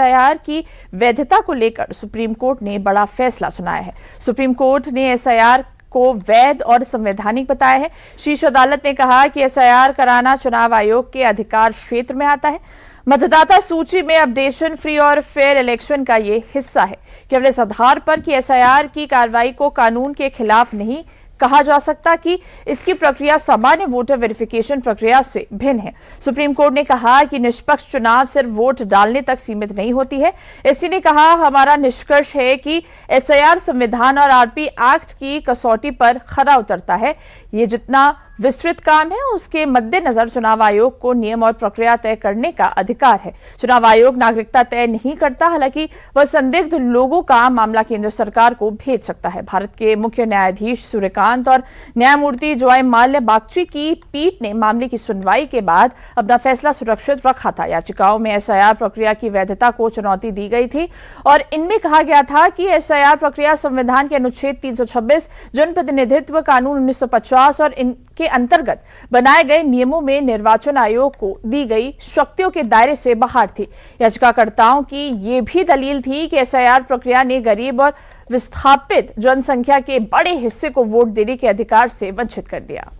SIR की वैधता को लेकर सुप्रीम कोर्ट ने बड़ा फैसला सुनाया है। सुप्रीम कोर्ट ने एसआईआर को वैध और संवैधानिक बताया है। शीर्ष अदालत ने कहा कि एसआईआर कराना चुनाव आयोग के अधिकार क्षेत्र में आता है। मतदाता सूची में अपडेशन फ्री और फेयर इलेक्शन का ये हिस्सा है। केवल इस आधार पर कि एसआईआर की कार्रवाई को कानून के खिलाफ नहीं कहा जा सकता कि इसकी प्रक्रिया सामान्य वोटर वेरिफिकेशन प्रक्रिया से भिन्न है। सुप्रीम कोर्ट ने कहा कि निष्पक्ष चुनाव सिर्फ वोट डालने तक सीमित नहीं होती है। इसी ने कहा, हमारा निष्कर्ष है कि एसआईआर संविधान और आरपी एक्ट की कसौटी पर खरा उतरता है। ये जितना विस्तृत काम है, उसके मद्देनजर चुनाव आयोग को नियम और प्रक्रिया तय करने का अधिकार है। चुनाव आयोग नागरिकता तय नहीं करता, हालांकि वह संदिग्ध लोगों का मामला केंद्र सरकार को भेज सकता है। भारत के मुख्य न्यायाधीश सूर्यकांत और न्यायमूर्ति जॉय माल्या बागची की पीठ ने मामले की सुनवाई के बाद अपना फैसला सुरक्षित रखा था। याचिकाओं में एसआईआर प्रक्रिया की वैधता को चुनौती दी गई थी और इनमें कहा गया था कि एसआईआर प्रक्रिया संविधान के अनुच्छेद 326, जनप्रतिनिधित्व कानून 1950 और इनके अंतर्गत बनाए गए नियमों में निर्वाचन आयोग को दी गई शक्तियों के दायरे से बाहर थी। याचिकाकर्ताओं की यह भी दलील थी कि एसआईआर प्रक्रिया ने गरीब और विस्थापित जनसंख्या के बड़े हिस्से को वोट देने के अधिकार से वंचित कर दिया।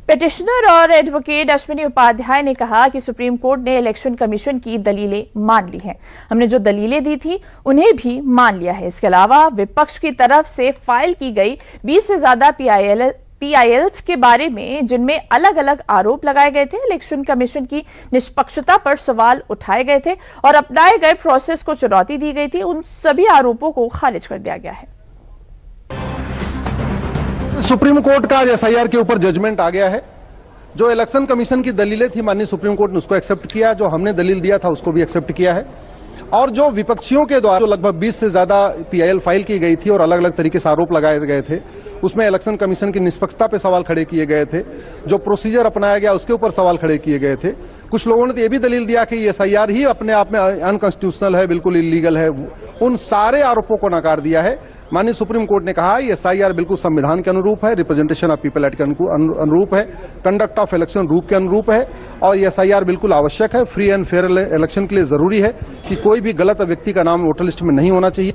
पिटिशनर और एडवोकेट अश्विनी उपाध्याय ने कहा कि सुप्रीम कोर्ट ने इलेक्शन कमीशन की दलीलें मान ली हैं। हमने जो दलीलें दी थी उन्हें भी मान लिया है। इसके अलावा विपक्ष की तरफ से फाइल की गई 20 से ज्यादा पीआईएल्स के बारे में, जिनमें अलग अलग आरोप लगाए गए थे, इलेक्शन कमीशन की निष्पक्षता पर सवाल उठाए गए थे और अपनाए गए प्रोसेस को चुनौती दी गई थी, उन सभी आरोपों को खारिज कर दिया गया है। सुप्रीम कोर्ट का आज एसआईआर के ऊपर जजमेंट आ गया है। जो इलेक्शन कमीशन की दलीलें थी, माननीय सुप्रीम कोर्ट ने उसको एक्सेप्ट किया। जो हमने दलील दिया था उसको भी एक्सेप्ट किया है। और जो विपक्षियों के द्वारा जो लगभग 20 से ज्यादा पीआईएल फाइल की गई थी और अलग अलग तरीके से आरोप लगाए गए थे, उसमें इलेक्शन कमीशन की निष्पक्षता पे सवाल खड़े किए गए थे। जो प्रोसीजर अपनाया गया उसके ऊपर सवाल खड़े किए गए थे। कुछ लोगों ने तो यह भी दलील दिया कि एसआईआर ही अपने आप में अनकॉन्स्टिट्यूशनल है, बिल्कुल इलीगल है। उन सारे आरोपों को नकार दिया है। माननीय सुप्रीम कोर्ट ने कहा एसआईआर बिल्कुल संविधान के अनुरूप है, रिप्रेजेंटेशन ऑफ पीपल एक्ट के अनुरूप है, कंडक्ट ऑफ इलेक्शन रूल के अनुरूप है और एसआईआर बिल्कुल आवश्यक है। फ्री एंड फेयर इलेक्शन के लिए जरूरी है कि कोई भी गलत व्यक्ति का नाम वोटर लिस्ट में नहीं होना चाहिए।